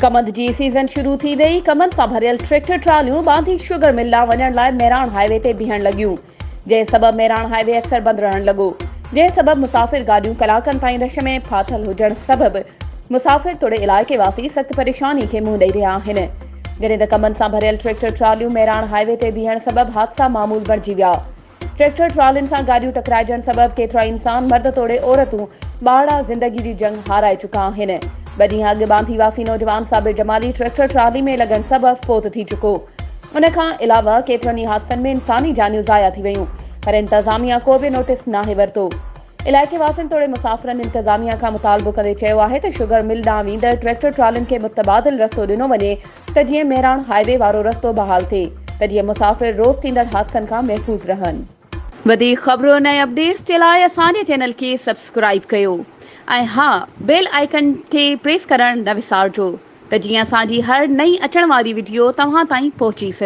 कमंद जी season शुरू थी वई। कमंद सां भरियल ट्रैक्टर ट्रालियूं बांधी शुगर मिल ॾांहुं वञण लाइ मेराण हाईवे ते बीहण लॻियूं, जंहिं सबबि मेराण हाईवे अक्सर बंदि रहण लॻो, जंहिं सबबि मुसाफ़िर गाॾियूं कलाकनि ताईं रश में फाथल हुजण सबबि मुसाफ़िर तोड़े इलाइक़े वासी सख़्त परेशानी खे मुंहुं ॾेई रहिया आहिनि। जॾहिं त कमंद सां भरियल ट्रैक्टर ट्रालियूं मेराण हाईवे ते बीहण सबबि हादसा मामूल बणिजी विया। ट्रैक्टर ट्रालियुनि सां गाॾियूं टकराइजण सबबि केतिरा इंसान मर्द तोड़े औरतूं ॿाहिरां ज़िंदगी जी जंग हाराए चुका आहिनि। ॿ ॾींहं अॻु बांधी वासी नौजवान साबिर जमाली ट्रैक्टर ट्राली में लॻण सबबि फ़ौत थी चुको। उन खां अलावा केतिरनि ई हादसनि में इंसानी जानियूं ज़ाया थी वयूं, पर इंतज़ामिया को बि नोटिस नाहे वरितो। इलाइक़े वासियुनि तोड़े मुसाफ़िरनि इंतज़ामिया खां मुतालबो करे चयो आहे त शुगर मिल ॾांहुं वेंदड़ ट्रैक्टर ट्रालियुनि खे मुतबादिल रस्तो ॾिनो वञे त जीअं मेराण हाईवे वारो रस्तो बहाल थिए, त जीअं मुसाफ़िर रोज़ थींदड़ हादसनि खां महफ़ूज़ रहनि। वधीक ख़बरुनि ऐं अपडेट्स जे लाइ असांजे चैनल खे सब्सक्राइब कयो ऐं हा, बेल आइकन खे प्रेस करणु न विसारिजो त जीअं असांजी हर नई अचण वारी वीडियो तव्हां ताईं पहुची सघे।